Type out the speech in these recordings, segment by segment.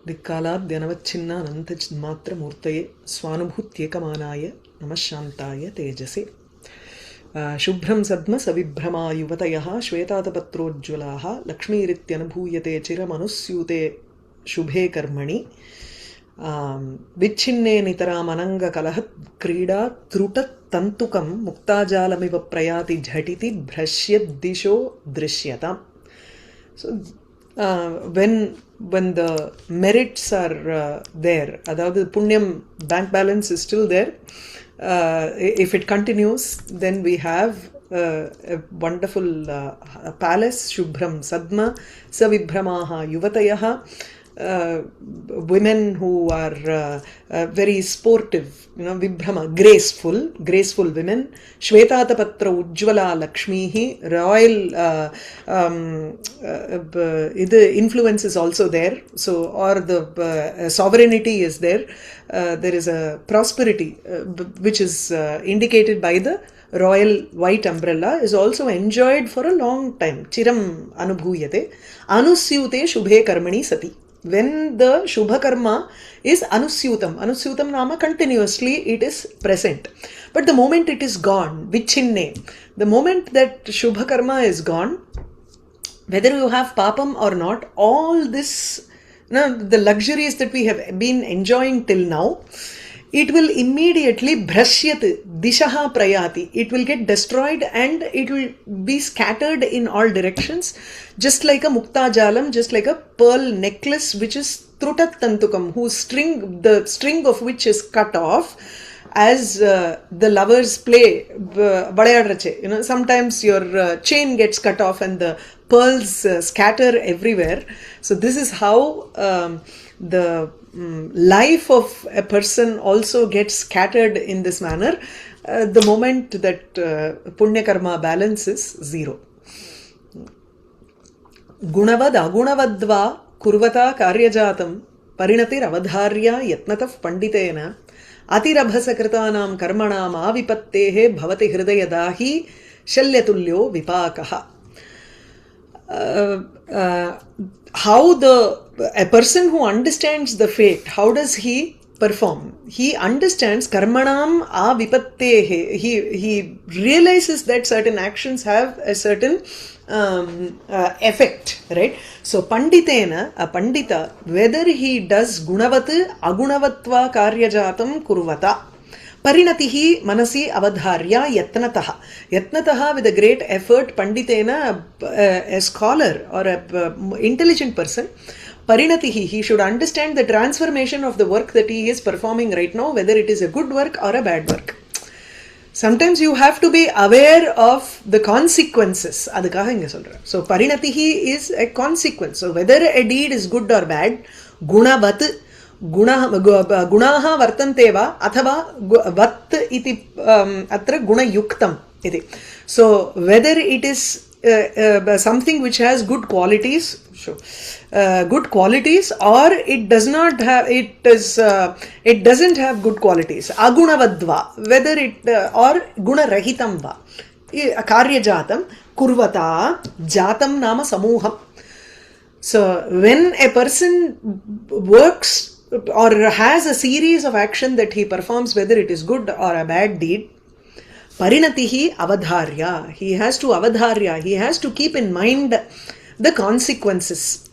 दिक्कालाद्यनवच्छिन्नानन्तमात्रमूर्तये स्वानुभूत्येकमानाय नमः शान्ताय तेजसे शुभ्रं सद्म सविभ्रमा युवतयः श्वेतातपत्रोज्ज्वलाः लक्ष्मीरित्यनुभूयते चिरमनुस्यूते शुभे कर्मणि विच्छिन्ने नितरामनङ्गकलह क्रीडा त्रुटतन्तुकं मुक्ताजालमिव प्रयाति झटिति भ्रश्यद्दिशो दृश्यताम्. So when the merits are there, அதாவது புண்ணியம் bank balance is still there, if it continues, then we have a wonderful palace, shubhram sadma savibhramaha yuvatayaha, women who are very sportive, vibhrama, graceful women. Shvetatapatra ujjvala lakshmihi, royal the influence is also there, so or the sovereignty is there. There is a prosperity which is indicated by the royal white umbrella is also enjoyed for a long time. Chiram anubhuyate anusyute shubhe karmani sati. When the shubha karma is anusyutam nama continuously it is present, but the moment it is gone, vichinne, the moment that shubha karma is gone, whether you have papam or not, all this, the luxuries that we have been enjoying till now, it will immediately bhrashyat dishaha prayati, it will get destroyed and it will be scattered in all directions, just like a mukta jalam, just like a pearl necklace which is trutat tantukam, the string of which is cut off as the lovers play vadayadarache. Sometimes your chain gets cut off and the pearls scatter everywhere. So this is how the life of a person also gets scattered in this manner the moment that punya karma balance is zero. Gunavad agunavadva kurvata karyajatam parinatir avadharya yatnataf panditena atirabhasakritanam karmanam avipattehe bhavati hridayadahi shalyatulyo vipakaha. How a person who understands the fate, how does he perform? He understands karmanam avipattehe. He realizes that certain actions have a certain effect, right? So panditena, a pandita, whether he does gunavat agunavatva karyajatam kurvata parinatihi manasi avadharya yatnataha with a great effort, panditena, a scholar or a intelligent person, parinatihi, he should understand the transformation of the work that he is performing right now, whether it is a good work or a bad work. Sometimes you have to be aware of the consequences. So parinatihi is a consequence. So whether a deed is good or bad, gunavat gunaha vartanteva athava vat iti atra gunayuktam iti. So whether it is something which has good qualities, good qualities, or it does not have, it doesn't have good qualities, agunavadva, whether it or gunarahitam va, karya jatam kurvata jatam nama samuham. So when a person works or has a series of action that he performs, whether it is good or a bad deed, parinatihi avadharya, he has to avadharya, he has to keep in mind the consequences.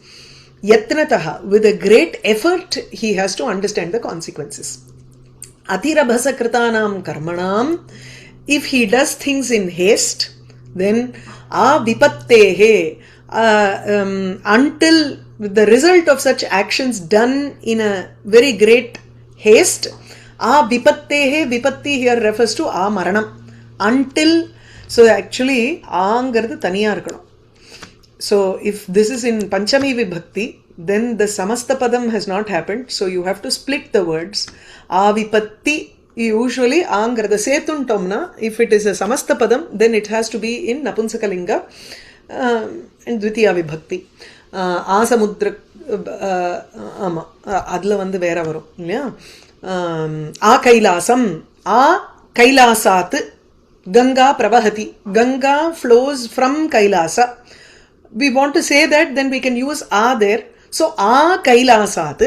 Yatnataha, with a great effort, he has to understand the consequences. Atirabhasakritanam karmanam, if he does things in haste, then avipattehe, until the result of such actions done in a very great haste, vipattehe, vipatti here refers to maranam, until, so actually aangaradu thaniya irukano. So if this is in Panchami Vibhakti, then the Samasta Padam has not happened, so you have to split the words. Avipatti, usually aangarada setuntamna, if it is a Samasta Padam, then it has to be in Napunsakalinga and Dvitiya Vibhakti. Asamudra adla vandu vera varum illaya. Kailasam, Kailasat, Ganga Pravahati, Ganga flows from Kailasa. We want to say that, then we can use there. So a Kailasat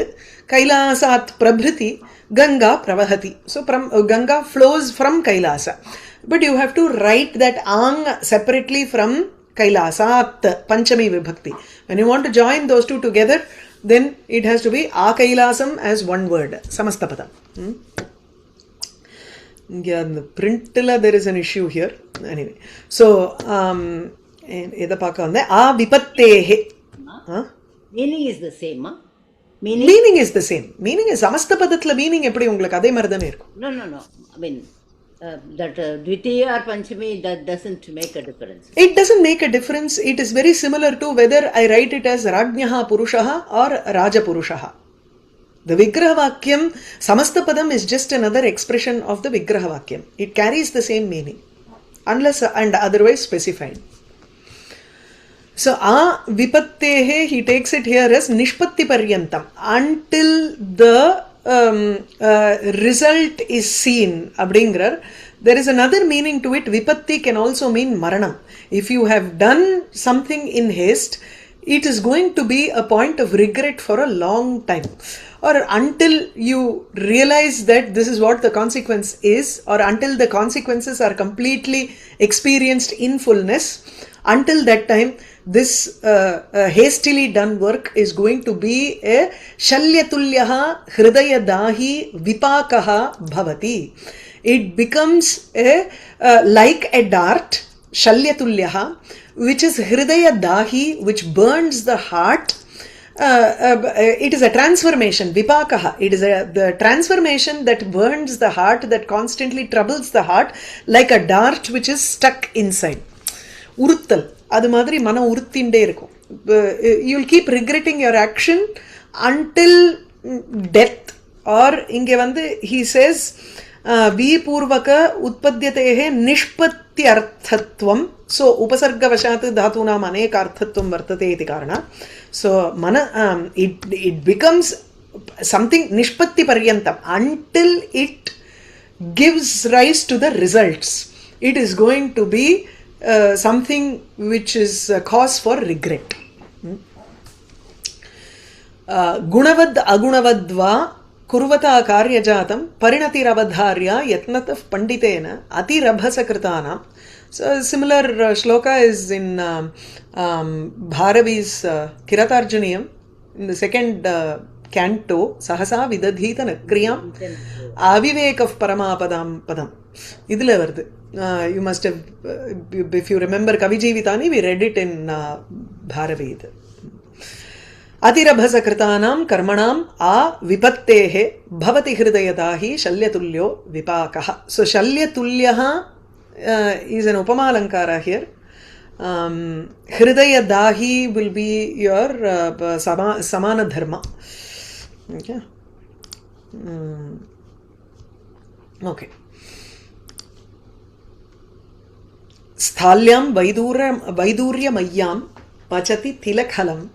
prabhriti Ganga pravahati. So Ganga flows from Kailasa. But you have to write that ang separately from Kailasat, Panchami Vibhakti. When you want to join those two together, then it has to be a Kailasam as one word. Samastapadam. Yeah, in the printilla there is an issue here. Anyway, so எதை பார்க்க வந்தேன் விபத்தேஹே meaning is the same meaning is the same meaning சமஸ்த பதத்துல meaning எப்படி உங்களுக்கு அதே மாதிரி தானே இருக்கும் no I mean that dvitiya or panchami that doesn't make a difference. It doesn't make a difference. It is very similar to whether I write it as rajnyaha purushaha or raja purushaha. The vigraha vakyam samastapadam is just another expression of the vigraha vakyam. It carries the same meaning unless and otherwise specified. So vipattehe, he takes it here as nishpatti paryantam, until the result is seen abdingrar. There is another meaning to it. Vipatti can also mean maranam. If you have done something in haste, it is going to be a point of regret for a long time, or until you realize that this is what the consequence is, or until the consequences are completely experienced in fullness. Until that time, this hastily done work is going to be a shalyatulyaha hridayadahi vipakaha bhavati. It becomes a like a dart, shalyatulyaha, which is hridayadahi, which burns the heart. It is a transformation, vipakaha. It is the transformation that burns the heart, that constantly troubles the heart, like a dart which is stuck inside. உறுத்தல் அது மாதிரி மனம் உறுத்திண்டே இருக்கும். You will keep regretting your action until death. Or இங்கே வந்து he says விபூர்வக உற்பத்தியதேஹே நிஷ்பத்தி அர்த்தத்வம். So உபசர்கவசாத் தாத்தூனாம் அநேக அர்த்தத்வம் வர்த்ததே இதி காரணா. So it becomes something nishpatti paryantam until it gives rise to the results. It is going to be something which is a cause for regret. Gunavad agunavadva kurvata karyajatam parinatiravadharya yatnatah panditena atirabhasakritanam. So a similar shloka is in Bharavi's Kiratarjuniyam in the second canto. Sahasa vidadhita nakriyam avivekav paramapadam padam. Idhula varudhu. You must have, if you remember Kavijivitani, we read it in Bharavi. Atirabhasakritanam karmanam vipattehe bhavati hridayadahi shalyatulyo vipakaha. So shalyatulyaha is an upamalankara here. Hridayadahi will be your samana dharma. Okay. Okay. Sthalyam vaiduryamayam pachati tilakhalam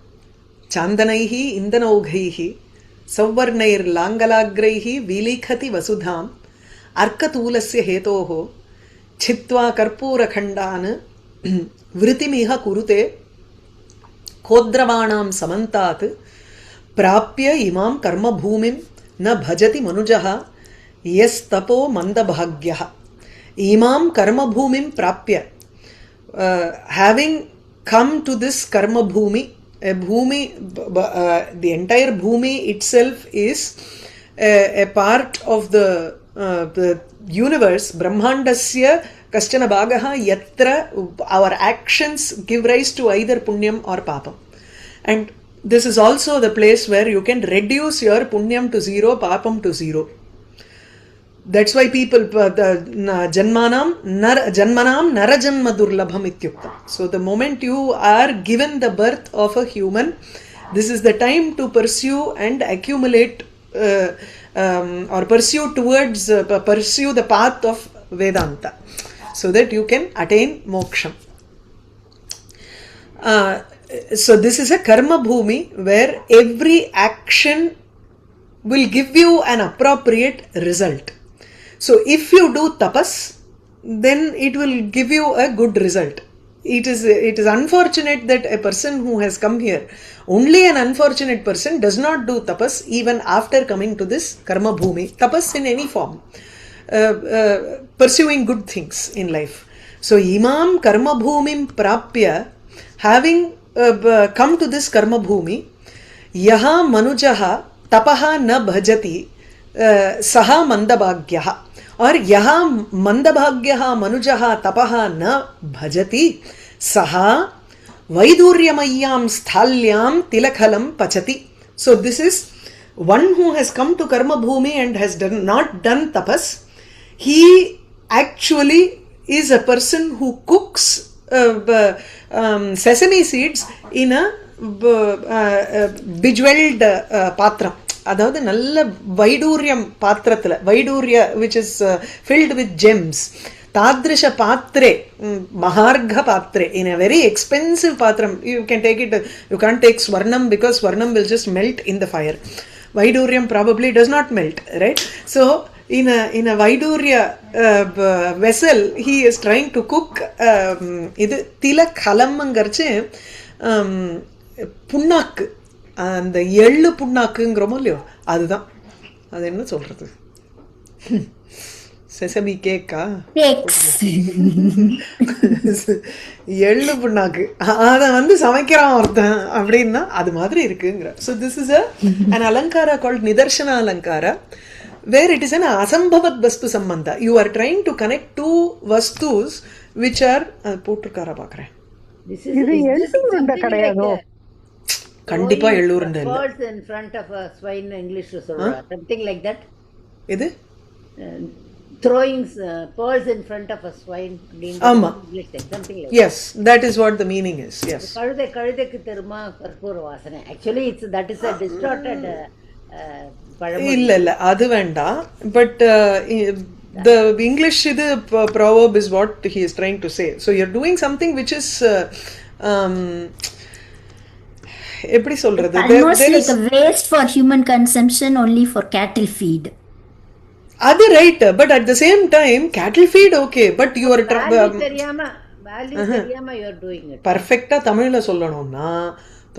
chandanaihi indanaugaihi savvarnair langalagraihi vilikhati vasudham arkatulasya hetoho chitva karpura khandan vritimiha kurute kodravanam samantat prapya imam karma bhumim na bhajati manujaha yes tapo mandabhagyah. Imam karma bhumim prapya, having come to this karma bhumi, a bhumi, the entire bhumi itself is a part of the universe. Brahmandasya kaschana bhagaha yatra our actions give rise to either punyam or papam. And this is also the place where you can reduce your punyam to zero, papam to zero. That's why people, janmanam narajanma durlabham ityuktam. So the moment you are given the birth of a human, this is the time to pursue and accumulate or pursue towards, pursue the path of Vedanta, so that you can attain moksham. So this is a karma bhumi where every action will give you an appropriate result. So if you do tapas, then it will give you a good result. it is unfortunate that a person who has come here, only an unfortunate person does not do tapas even after coming to this karma bhumi. Tapas in any form, pursuing good things in life. So imam karma bhumim prapya, having come to this karma bhumi, yaha manujaha tapaha na bhajati saha mandabhagyaha, और यहा मंदभाग्यः मनुजः तपः न भजति सः वैदूर्यमय्यां स्थाल्यां तिलखलं पचति. So this is one who has come to karma bhumi and has not done tapas. He actually is a person who cooks sesame seeds in a bejeweled patram. அதாவது நல்ல வைடூரியம் பாத்திரத்தில், வைடூரிய which is filled with gems, தாத்ருஷ பாத்திரே, மகார்க பாத்திரே, in a very expensive பாத்திரம். You can take it, you can't take ஸ்வர்ணம் பிகாஸ் ஸ்வர்ணம் will just melt in the fire. வைடூரியம் probably does not melt, right? So in a வைடூரிய vessel he is trying to cook இது திலக்கலம்ங்கிறச்சு புண்ணாக்கு, அந்த எள்ளு புண்ணாக்குங்கிறோமோ இல்லையோ, அதுதான். அது என்ன சொல்றது, செசமி கேக்கா, எள்ளு புண்ணாக்கு, அதை வந்து சமைக்கிறான் ஒருத்தன் அப்படின்னா அது மாதிரி இருக்குங்கிற. So this is an அலங்காரா called நிதர்சன அலங்காரா, where it is an asambhavat vastu sambandha. You are trying to connect two vastus which are போட்டிருக்காரா பார்க்குறேன். இது எள்ளூருண்ட கிடையாதோ? கண்டிப்பா எள்ளூருண்ட இல்ல. Pearls in front of a swine, English சொல்றாங்க, something like that. எது throwing pearls in front of a swine, ஆமா, something like yes, that is what the meaning is. Yes, கழுதைக்கு தெரியுமா கற்பூர வாசனை. Actually it's that is a distorted இல்ல இல்ல அது வேண்டாம். பட் the English இது proverb is what he is trying to say. So you're doing something which is எப்படி சொல்றது, almost like a waste for human consumption, only for cattle feed. அது right, but at the same time cattle feed okay, but you are தெரியாம you are doing it. பர்ஃபெக்ட்டா தமிழ்ல சொல்லணும்னா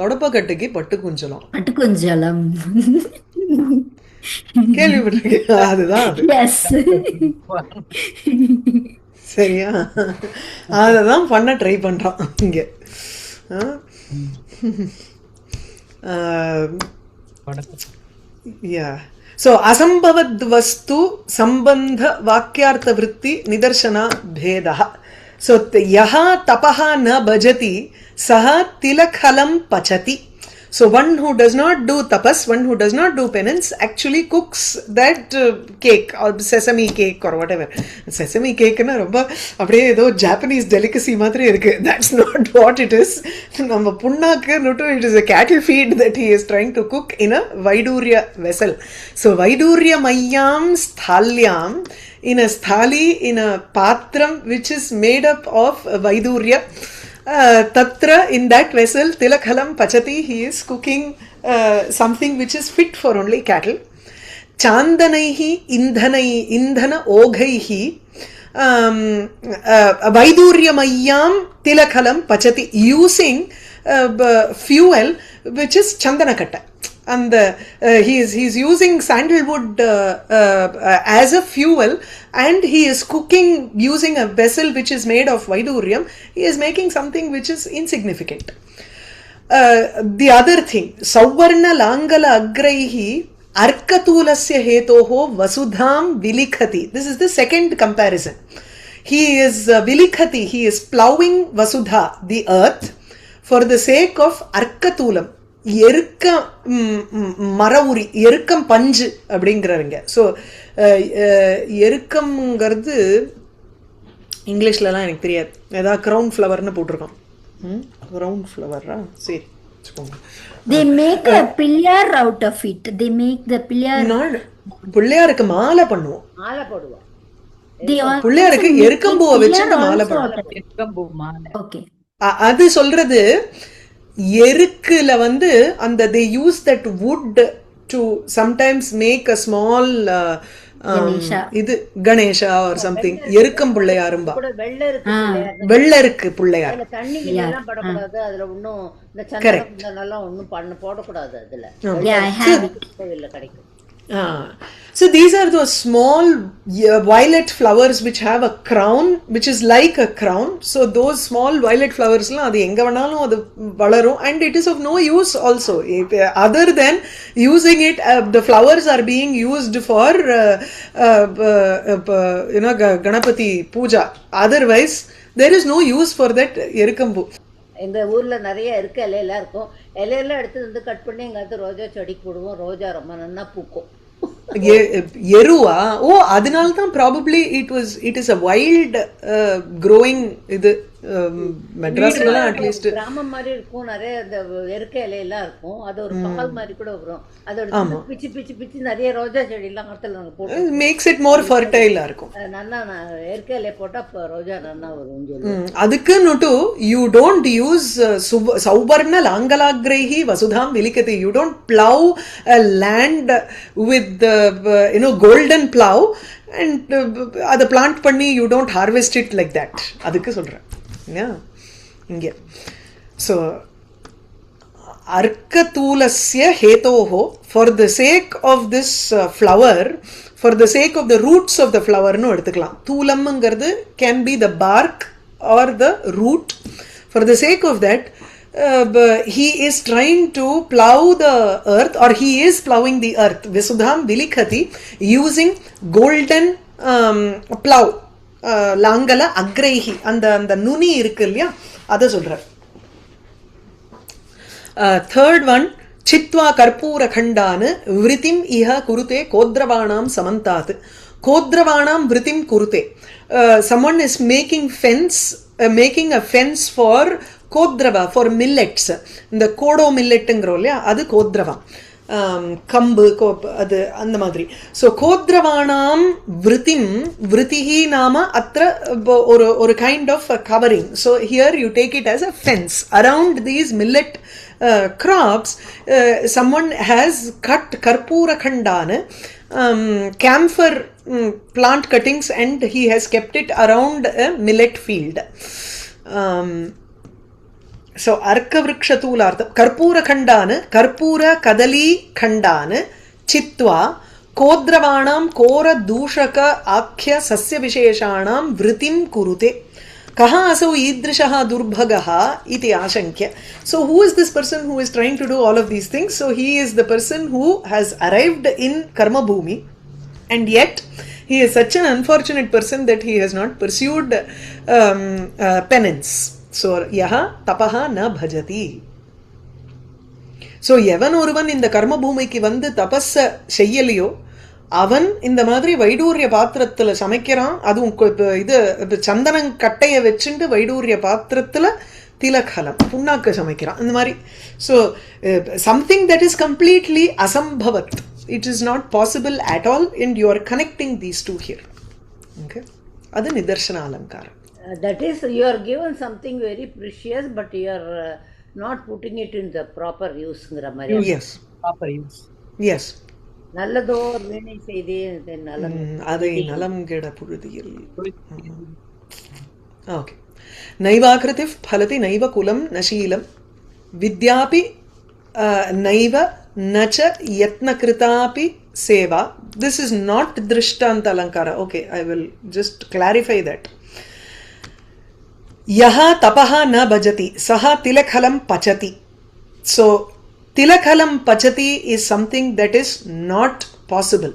தொடப்பக்கட்டைக்கு பட்டு குஞ்சலம், பட்டு குஞ்சலம் கேள்விப்பட்டிருக்கீங்க? அதுதான் அது. எஸ், சரியா? அததான் பண்ண ட்ரை பண்றான் இங்க. yeah, so asambhavad vastu sambandha vakyartha vritti nidarshana bhedah. So yaha tapaha na bhajati saha tilakhalam pachati. So one who does not do tapas, one who does not do penance, actually cooks that cake or sesame cake or whatever. Sesame cake na romba அப்படியே ஏதோ Japanese delicacy மாதிரி இருக்கு. That's not what it is. நம்ம புண்ணாக்கு note, it is a cattle feed that he is trying to cook in a vaidurya vessel. So vaidurya mayyam sthalyam, in a sthali, in a patram which is made up of vaidurya. Tatra, in that vessel, tilakhalam pachati, he is cooking something which is fit for only cattle. Chandanaihi indhana oghaihi vaiduryamayam tilakhalam pachati, using fuel which is chandanakatta. And he is using sandalwood as a fuel, and he is cooking using a vessel which is made of vaiduryam. He is making something which is insignificant. The other thing, sauvarna langala agraihi arkatulasya hetoho vasudham vilikhati. This is the second comparison. He is vilikhati, he is plowing vasudha, the earth, for the sake of arkatulam, எருக்க மரவுரி, எருக்கம் பஞ்சு அப்படிங்கிறவங்க. So எருக்கம்ங்கிறது இங்கிலீஷ்லலாம் எனக்கு தெரியாது, ஏதாவது crown ஃப்ளவர்னு போட்டிருக்கோம். Crown ஃப்ளவரா? சரி வச்சுக்கோங்க. they make a pillar out of it. They make the pillar. பிள்ளையாருக்கு மாலை பண்ணுவோம், மாலை போடுவோம். பிள்ளையாருக்கு எருக்கம்பூவை வச்சுட்டு மாலை பண்ணுவோம். ஓகே, அது சொல்றது எருக்குல வந்து அந்த they use that wood to sometimes make a small Ganesha. இது கணேஷா ஆர் சம்திங், எருக்கம் பிள்ளையாரும்பா, கூட வெள்ளை இருக்கு பிள்ளையார். வெள்ளருக்கு பிள்ளையார். அதுல தண்ணி எல்லாம் படக்கூடாது, அதுல ஒன்னும் இந்த சந்தனம் எல்லாம் ஒன்னும் போடக்கூடாது. அதுல Yeah, I have it. கோவில்ல கிடைக்கும். So these are those small violet flowers which have a crown, which is like a crown. So those small violet flowers la adu enga venalum adu valarum, and it is of no use also. Other than using it, the flowers are being used for Ganapati puja. Otherwise there is no use for that எருக்கம்பூ. எங்க ஊர்ல நிறைய இருக்கு, இலையெல்லாம் இருக்கும். இலையெல்லாம் எடுத்து வந்து cut பண்ணி எங்காவது ரோஜா செடிக்கு போடுவோம். ரோஜா ரொம்ப நல்லா பூக்கும். எருவா? ஓ, அதனால தான் probably it is a wild growing. இது மெட்ராஸ்லாம் அட்லீஸ்ட் கிராமம் மாதிரி இருக்கும், நிறைய இந்த எருக்க இலையெல்லாம் இருக்கும். அது ஒரு பால் மாதிரி கூட வரும். அதோட பிச்சு பிச்சு பிச்சு நிறைய ரோஜா செடி எல்லாம் மரத்துல நாங்க போட்டு மேக்ஸ் இட் மோர் ஃபர்டைலா இருக்கும். நல்லா எருக்க இலைய போட்டா ரோஜா நல்லா வரும். அதுக்குன்னுட்டு யூ டோன்ட் யூஸ் சௌவர்ண லாங்கலாக்ரைஹி வசுதாம் விலிகதி. You don't plough land with golden plough and அதை பிளான்ட் பண்ணி you don't harvest it like that. அதுக்கு சொல்றேன் இங்கே. ஸோ அர்க்கதூலஸ்ய ஹேதோஹோ, for the sake of this flower, for the sake of the roots of the ஃப்ளவர்னு எடுத்துக்கலாம். தூலம்ங்கிறது can be the bark or the root. For the sake of that he is trying to plow the earth, or he is plowing the earth. Visudham vilikhati, using golden plow. லாங்கல அக்ரைஹி, அந்த நுனி இருக்கு இல்லையா, அதை சொல்றார். Third one, Sidhwa கற்பூர கண்டானு விருத்திம் இஹ குருதே கோத்ரவாணாம் சமந்தாத். கோத்ரவாணாம் விருத்திம் குருதே. Someone is making a fence for கோத்ரவா, ஃபார் மில்லெட்ஸ். இந்த கோடோ மில்லெட்டுங்கிறோம் இல்லையா, அது கோத்ரவா. கம்பு, அது அந்த மாதிரி. ஸோ கோத்ரவானாம் விருத்திம், விருத்திஹி நாம அത്ര ஒரு kind of covering. So here you take it as a fence around these millet crops. Someone has cut karpura khandana, camphor plant cuttings, and he has kept it around a millet field. So arka vrikshatoolartha karpura khandana, karpura kadali khandana chitva kodravanam kora dushaka akhya sasya visheshanam vritim kurute. Kaha asau idrishaha durbhagaha iti ashankya. So who is this person who is trying to do all of these things? So he is the person who has arrived in karma bhumi, and yet he is such an unfortunate person that he has not pursued penance. So yaha tapaha na bhajati. So எவன் ஒருவன் இந்த கர்ம பூமிக்கு வந்து தபஸ செய்யலையோ அவன் இந்த மாதிரி வைடூரிய பாத்திரத்துல சமைக்கிறான். அதுவும் இது சந்தனம் கட்டைய வச்சுட்டு வைடூரிய பாத்திரத்துல திலகலம் புண்ணாக்க சமைக்கிறான் இந்த மாதிரி. So something that is completely அசம்பவத். It is not possible at all, and you are connecting these two here. Okay, அது நிதர்சன அலங்காரம். That is, you are given something very precious, but you are not putting it in the proper use. Yes, proper use. Yes. நல்லதோ வீணை செய்தே அதை நலம் கெட புழுதியில். Okay. நைவாகிருதி பலதி நைவ குலம் நசீலம் வித்யாபி நைவ நச்ச யத்னகிருதாபி சேவா. திஸ் இஸ் நாட் திருஷ்டாந்த அலங்கார. Okay, I will just clarify that. யஹா தபஹா ந பஜதி சஹா திலகலம் பச்சதி. ஸோ திலகலம் பச்சதி is something that is not possible.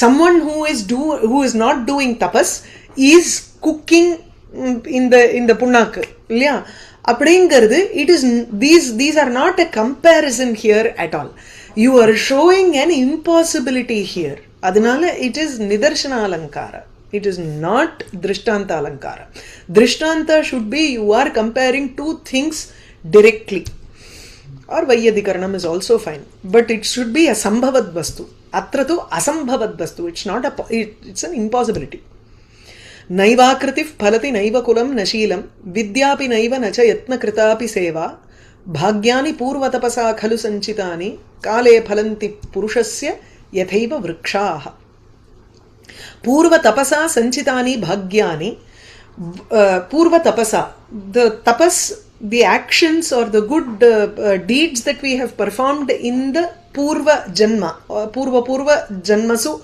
Someone who is not doing tapas is cooking in the புண்ணாக்கு இல்லையா அப்படிங்கிறது. it is these are not a comparison here at all. You are showing an impossibility here. அதனால it is நிதர்சன அலங்கார. It is not drishtanta alankara. Drishtanta should be you are comparing two things directly. Or vayyadikaranam is also fine. But it should be a sambhavat vastu. Atra tu asambhavat vastu. It's not it's an impossibility. Naivakritif phalati naiva kulam nashilam vidyapi naiva nacha yatna kritapi seva bhagyani purvatapasa khalu sanchitani kale phalanti purushasya yathaiva vrikshaha. Purva tapasa sanchitani bhagyani. Purva tapasa, the tapas, the actions or the good deeds that we have performed in the purva janma, purva janmasu,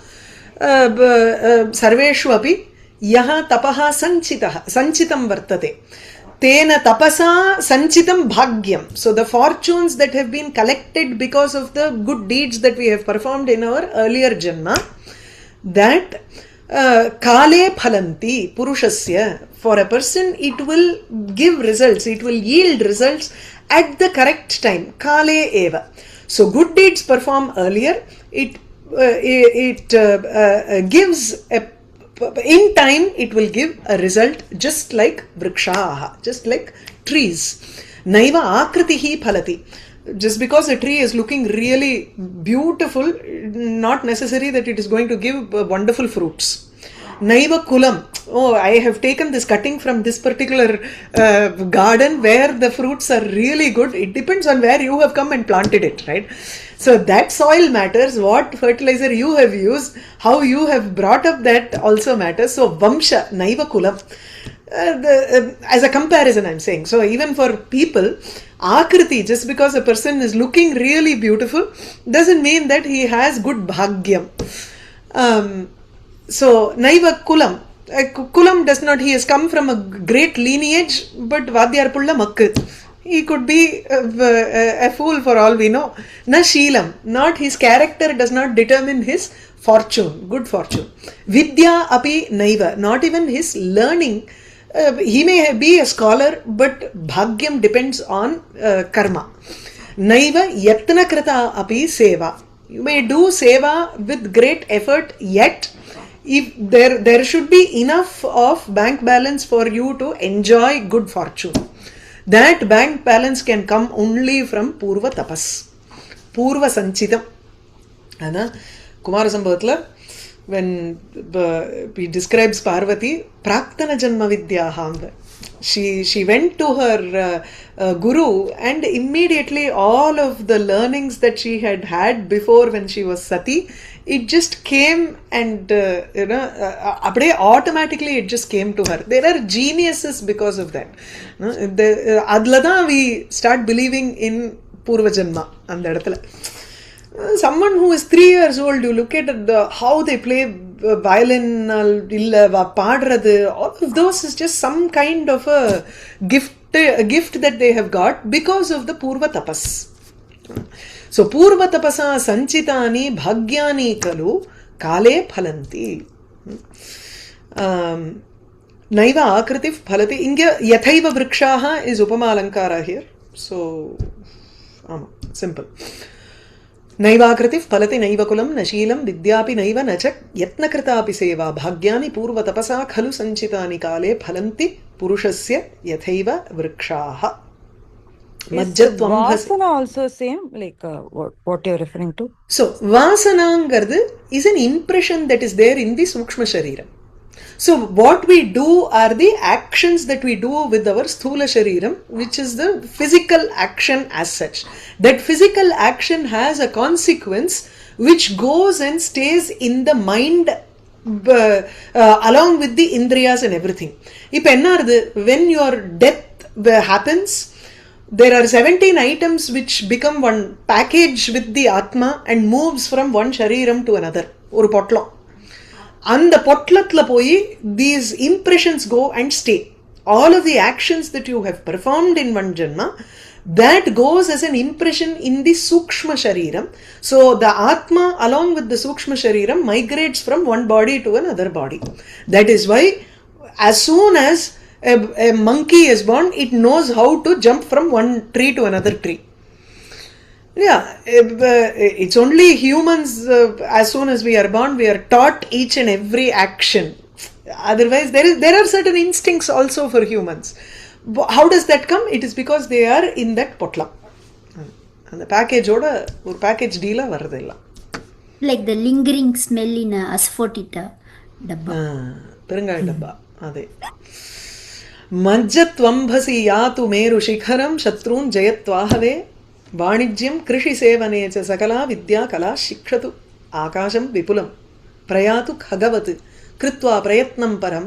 sarveshu api yaha tapaha sanchitam vartate. Tena tapasa sanchitam bhagyam. So the fortunes that have been collected because of the good deeds that we have performed in our earlier janma, that kale phalanti purushasya, for a person it will give results, it will yield results at the correct time, kale eva. So good deeds perform earlier, it gives a, in time it will give a result, just like vrikshaha, just like trees. Naiva akritihi phalati. Just because a tree is looking really beautiful, not necessary that it is going to give wonderful fruits. Naiva kulam. Oh, I have taken this cutting from this particular garden where the fruits are really good. It depends on where you have come and planted it, right? So that soil matters, what fertilizer you have used, how you have brought up, that also matters. So vamsha, naiva kulam. As a comparison I'm saying. So even for people, akriti, just because a person is looking really beautiful doesn't mean that he has good bhagyam. So naiva kulam. Kulam does not, he has come from a great lineage, but vadyar pulla makku. He could be a fool for all we know. Na sheelam, not his character does not determine his fortune, good fortune. Vidya api naiva, not even his learning. He may be a scholar, but bhagyam depends on karma. Naiva yatna krita api seva. You may do seva with great effort, yet if there should be enough of bank balance for you to enjoy good fortune. That bank balance can come only from purva tapas, purva sanchitam. Ana Kumara Sambhavatla, when he describes Parvati, praktana janma vidyaham, she went to her guru, and immediately all of the learnings that she had before when she was sati, it just came, and automatically it just came to her. There are geniuses because of that. Adlada we start believing in purva janma. Someone who is 3 years old, you look at how they play violin, paadrathu, all of those is just some kind of a gift that they have got because of the purva tapas. So purva tapasa sanchitani bhagyani kalu kale phalanti. Naiva akritif phalati. Inga yathaiva vrikshaha is upama alankara here. So simple. Naivakratif phalati naivakulam nashilam vidyapi naiva nachak yatnakritapi seva bhagyani purva tapasa khalu sanchitani kale phalanti purushasya yathaiva vrikshaha. Vasana also same, like what you're referring to? So vasanangardu is an impression that is there in the sukshma shariram. So what we do are the actions that we do with our sthula shariram, which is the physical action as such. That physical action has a consequence which goes and stays in the mind along with the indriyas and everything. Ipo ennarudhu, when your death happens, there are 17 items which become one package with the atma and moves from one shariram to another. Oru potlam. And the potlatla poi, these impressions go and stay. All of the actions that you have performed in one janma, that goes as an impression in the sukshma shariram. So the atma along with the sukshma shariram migrates from one body to another body. That is why as soon as a monkey is born, it knows how to jump from one tree to another tree. Yeah, it's only humans, as soon as we are born, we are taught each and every action. Otherwise, there are certain instincts also for humans. How does that come? It is because they are in that potla. And the package oda or package deal varudilla. Like the lingering smell in a asphodita dabba. Peranga dabba. Ade. Majjatvambhasi yatu meru shikharam shatrun jayatvahave Vanijyam krishi sevane cha sakala vidya kala shikshatu akasham vipulam. प्रयातु खगवत् कृत्वा प्रयत्नं परं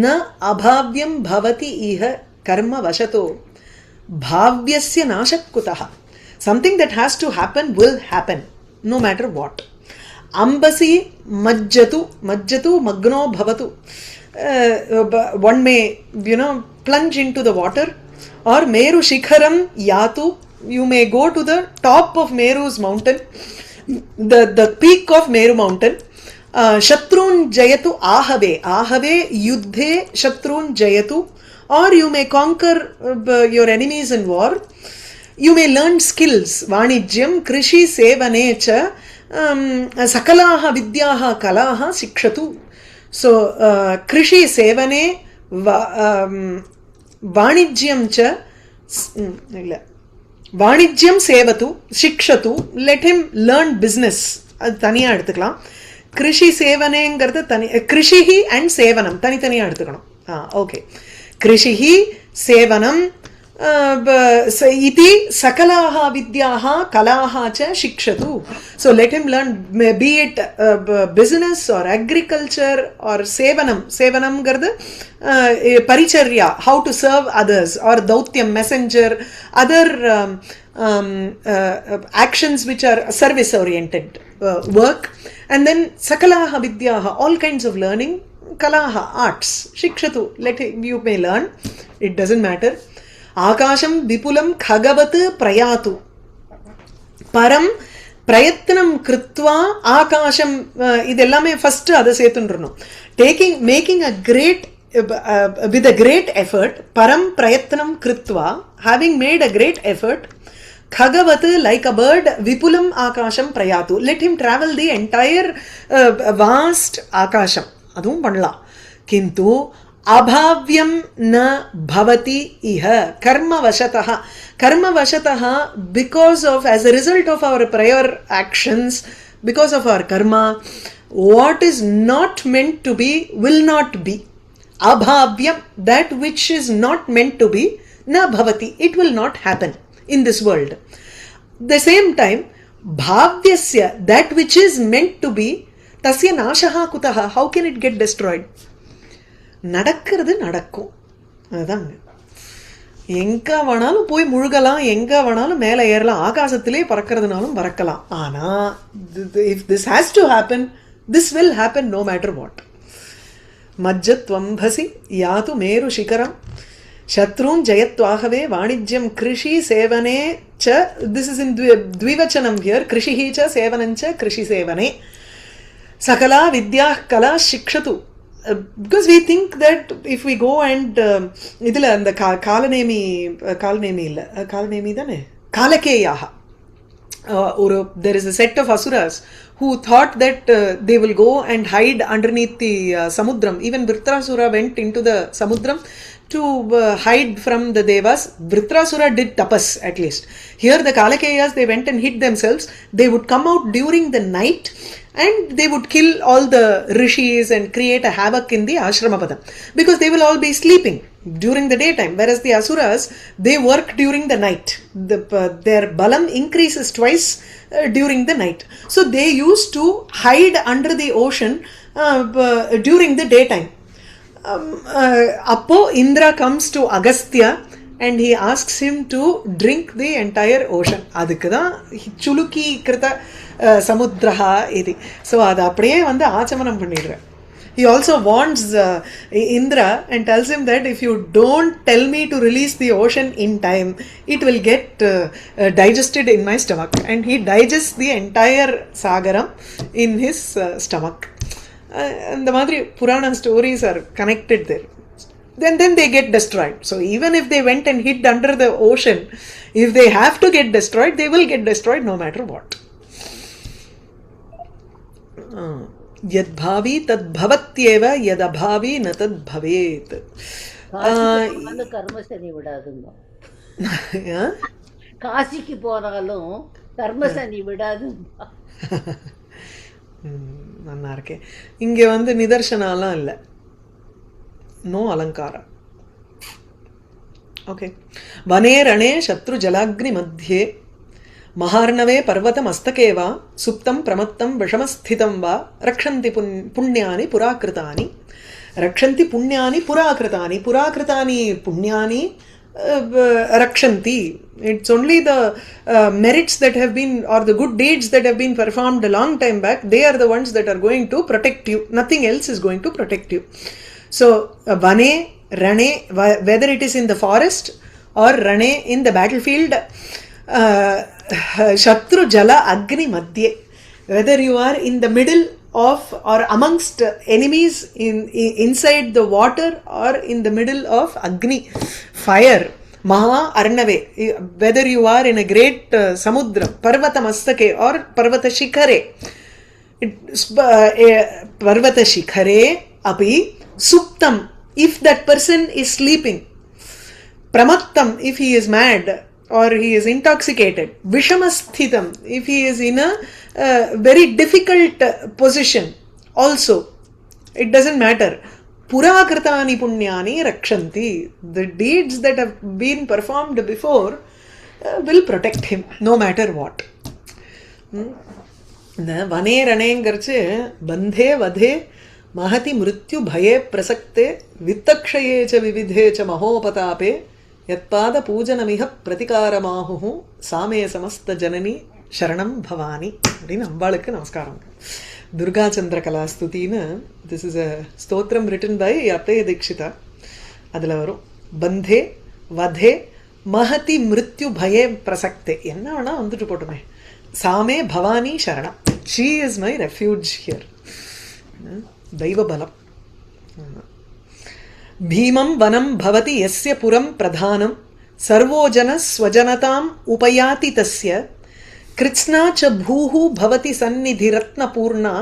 न अभाव्यं भवति इह कर्म वशतो भाव्यस्य नाशः कुतः. Something that has to happen will happen no matter what. Ambasi majjatu magno bhavatu. One may, plunge into the water, or Meru Shikharam yatu. You may go to the top of Meru's mountain, the peak of Meru mountain. Shatrun jayatu ahave yuddhe shatrun jayatu. Or you may conquer your enemies in war. You may learn skills. Vanijyam krishi sevane cha sakalaha vidyaha kalaha sikshatu. So krishi sevane vanijyam cha vanijyam sevatu sikshatu. Let him learn business. அது தனியாக எடுத்துக்கலாம். Krishi சேவனேங்கிறது கிருஷிஹி and சேவனம் தனித்தனியாக எடுத்துக்கணும். Okay. கிருஷிஹி சேவனம் इति सकलाः विद्याः कलाः च शिक्षतु. So let him learn, be it business or agriculture or sevanam gardu paricharya, how to serve others, or dautyam, messenger, other actions which are service oriented work. And then sakalaha vidyaha, all kinds of learning, kalaha, arts, shikshatu, let him, you may learn, it doesn't matter. ஆகாஷம் Vipulam खगवत् प्रयातु பரம் பிரயத்னம் கிருத்வா ஆகாஷம். இது எல்லாமே first அதை சேர்த்துன்றணும். Making a great with a great effort, param prayatnam krutva, having made a great effort, khagavat, like a bird, vipulam akasham prayatu, let him travel the entire vast akasham. adum pannala. Kintu अभाव्यम न भवति इह कर्म वशतः because of, as a result of our prior actions, because of our karma, what is not meant to be will not be. Abhavyam, that which is not meant to be, na bhavati, it will not happen in this world. The same time, bhavyasya, that which is meant to be, tasya nashaha kutaha, how can it get destroyed? நடக்கிறது நடக்கும். அதுதாங்க. எங்க வேணாலும் போய் முழுகலாம், எங்க வேணாலும் மேலே ஏறலாம், ஆகாசத்திலே பறக்கிறதுனாலும் பறக்கலாம். ஆனா if this has to happen, this will happen no matter what. மஜ்ஜத்வம்பசி யாத்து மேரு சிகரம் சத்ருன் ஜெயத்வாகவே வாணிஜ்யம் கிருஷி சேவனே ச. திஸ் இஸ் இன் த்விவச்சனம் ஹியர். கிருஷிஹி ச சேவனம் ச கிருஷி சேவனே. சகலா வித்யா கலா சிக்ஷது. Because we think that if we go and idila and the kalanemi illa kalanemi dane kalakeyaha, or there is a set of asuras who thought that they will go and hide underneath the samudram. Even Vritrasura went into the samudram to hide from the devas. Vritrasura did tapas at least. Here the Kalakeyas, they went and hid themselves. They would come out during the night and they would kill all the rishis and create a havoc in the ashramapadam, because they will all be sleeping during the daytime, whereas the asuras, they work during the night. Their balam increases twice during the night. So they used to hide under the ocean during the daytime. Appo Indra comes to Agastya and he asks him to drink the entire ocean. Adukku da chuluki krita samudraha idi. So adu apdiye vandu achamanam pannidra. He also warns Indra and tells him that if you don't tell me to release the ocean in time, it will get digested in my stomach. And he digests the entire sagaram in his stomach. And the Madri Purana stories are connected there. Then they get destroyed. So even if they went and hid under the ocean, if they have to get destroyed, they will get destroyed no matter what. Yadbhavi tad bhavatyeva yadabhavi na tad bhavet. கர்மசனி விடாதுங்க. காசிக்கு போனாலும் கர்மசனி விடாதுங்க. நல்லா இருக்கேன். இங்கே வந்து நிதர்சனாலாம் இல்லை, no அலங்காரம். Okay. வனே ரணே சத்ரு ஜலாக்னி மத்தியே महार्णवे पर्वतमस्तके वा सुप्तं प्रमत्तं विषमस्थितं वा रक्षन्ति पुण्यानि पुराकृतानि रक्षन्ति पुण्यानि पुराकृतानि पुराकृतानि पुण्यानि rakshanti. It's only the merits that have been, or the good deeds that have been performed a long time back, they are the ones that are going to protect you. Nothing else is going to protect you. So vane, rane, whether it is in the forest or rane in the battlefield, shatru jala agni madhye, whether you are in the middle of or amongst enemies inside the water or in the middle of agni, fire, maha arnave, whether you are in a great samudra, parvata mastake or parvata shikhare, parvata shikhare api suptam, if that person is sleeping, pramattam, if he is mad or he is intoxicated, vishamassthitam, if he is in a very difficult position also, it doesn't matter. Purakritani punyani rakshanti, the deeds that have been performed before will protect him no matter what. Vane ranengarche bandhe vadhe mahati mrityu bhaye prasakte vittakshaye cha vividhe cha mahopatape yatpada பூஜனமிக பிரதிகாரமாஹு சாமே சமஸ்த ஜனனி சரணம் பவானி அப்படின்னு அம்பாளுக்கு நமஸ்காரம். துர்கா சந்திர கலாஸ்துதின்னு, this is a ஸ்தோத்திரம் written by Appaya Deekshitha. அதில் வரும் பந்தே வதே மஹதி மிருத்யு பயே பிரசக்தே, என்ன வேணா வந்துட்டு போட்டுமே, சாமே பவானி சரணம், she is my refuge here. தெய்வ பலம். भीमं वनं भवति यस्य पुरं प्रधानं सर्वो जनः स्वजनताम् उपयाति तस्य कृत्स्ना च भूः भवति सन्निधिरत्नपूर्णा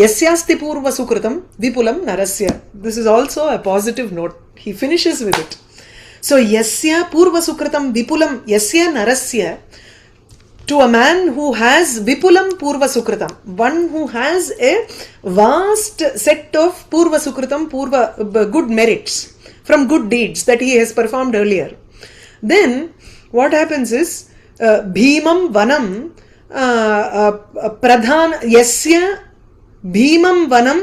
यस्यास्ति पूर्वसुकृतं विपुलं नरस्य. This is also a positive note. He finishes with it. So yasya पूर्वसुकृतं विपुलं यस्य नरस्य, to a man who has vipulam purva sukritam, one who has a vast set of purva sukritam, purva good merits from good deeds that he has performed earlier, then what happens is bhimam vanam pradhan yasya bhimam vanam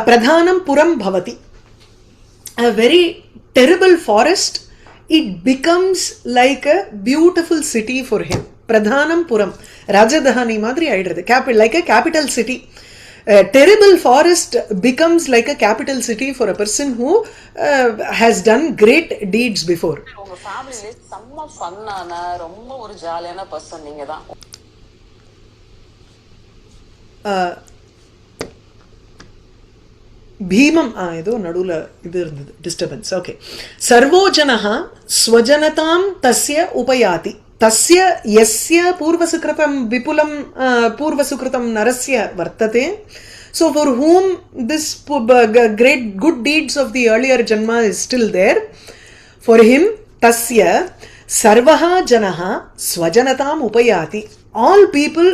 pradhanam puram bhavati, a very terrible forest, it becomes like a beautiful city for him. Pradhanam Puram, Rajadhani madri aidradhu, like a capital city. A terrible forest becomes like a capital city for a person who has done great deeds before. உங்க ஃபேமிலில செம்ம ஃபன்னான ரொம்ப ஒரு ஜாலியான person நீங்க தான். பீமம் ஏதோ நடுவில் இது இருந்தது, டிஸ்டர்பன்ஸ். ஓகே. சர்வோ ஜனஹ ஸ்வஜனதாம் தஸ்ய உபயாதி, तस्य यस्य पूर्वसुकृतं विपुलं पूर्वसुकृतं नरस्य वर्तते. So for whom this great good deeds of the earlier janma is still there, for him tasya sarvaha janaha swajanatam upayati, all people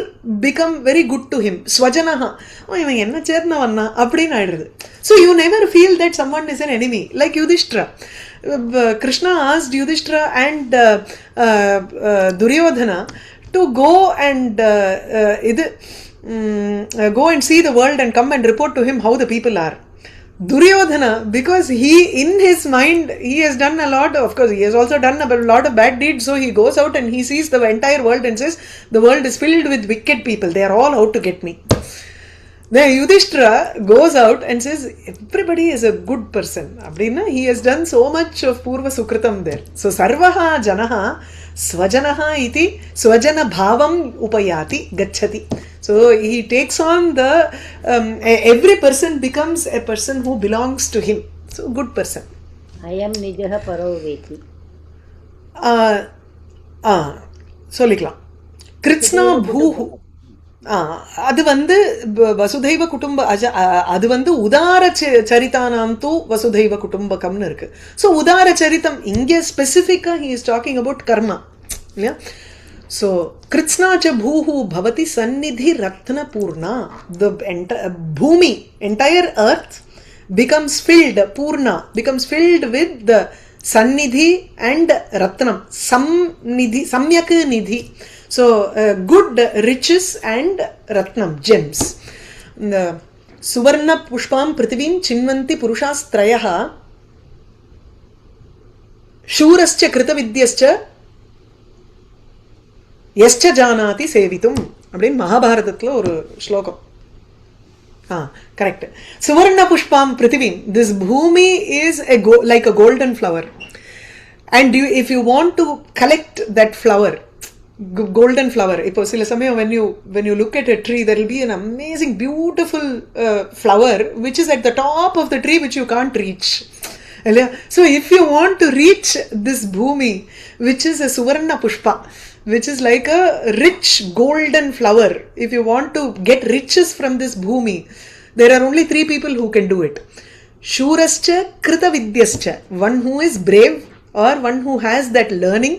become very good to him. Swajanaha, ivan enna chernavanna appdin aidrudhu. So you never feel that someone is an enemy, like Yudhishthira. Krishna asked Yudhishthira and Duryodhana to go and go and see the world and come and report to him how the people are. Duryodhana, because he in his mind he has done a lot, of course he has also done a lot of bad deeds, so he goes out and he sees the entire world and says the world is filled with wicked people, they are all out to get me. Then Yudhishthira goes out and says everybody is a good person. Abdina, he has done so much of purva sukritam there. So sarvaha janaha swajanaha iti swajana bhavam upayati gacchati. So he takes on the every person becomes a person who belongs to him. So good person. Ayam nijaha paro veti. சொல்லிக்கலாம். கிருத்ஸ்னா பூஹு, அது வந்து வசுதைவ குடும்ப அது வந்து உதார சரிதானாம் தூ வசுதைவ குடும்பகம்னு இருக்கு. So உதார சரித்தம் இங்கே ஸ்பெசிஃபிக்கா ஹி இஸ் டாக்கிங் அபவுட் கர்மா இல்லையா. ஸோ கிருத்ஸ்னா ச பூஹு பவதி சந்நிதி ரத்ன பூர்ணா, த பூமி entire earth becomes filled, Purna becomes filled with the Sannidhi and Ratnam, Samnidhi, Samyak Nidhi. So good riches and ratnam, gems. The suvarna pushpam prithivim chinvanti purushastrayaha shurascha kritavidyascha yascha janati sevitum. அப்படின் மகாபாரதத்துல ஒரு ஸ்லோகம். Correct. Suvarna pushpam prithivim. This bhumi is like a golden flower. And if you want to collect that flower, golden flower, இப்போ சில சமயம் when you look at a tree, there will be an amazing beautiful flower which is at the top of the tree which you can't reach. So if you want to reach this bhumi, which is a suvarna pushpa, which is like a rich golden flower, if you want to get riches from this bhumi, there are only 3 people who can do it. Shurascha kritavidyascha, one who is brave or one who has that learning.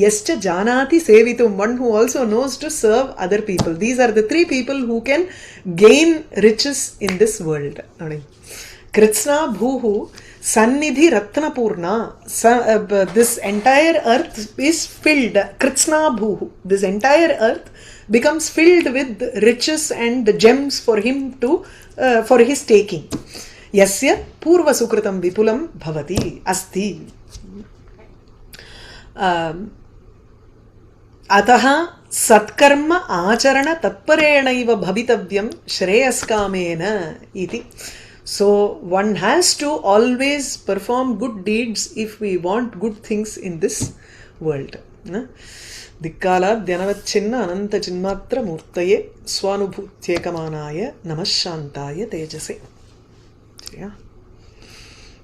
Yascha janati sevitum, one who also knows to serve other people. These are the 3 people who can gain riches in this world. Kritsna bhuhu sannidhi ratnapurna. This entire earth is filled. Kritsna bhuhu, this entire earth becomes filled with riches and gems for him to for his taking. Yasya purva sukritam vipulam bhavati asti. अतः सत्कर्म आचरण तत्परेणैव भवितव्यं श्रेयस्कामेन इति. So one has to always perform good deeds if we want good things in this world. दिक्कालाद्यनवच्छिन्न अनन्तचिन्मात्रमूर्तये स्वानुभूत्येकमानाय नमः शान्ताय तेजसे. சரியா?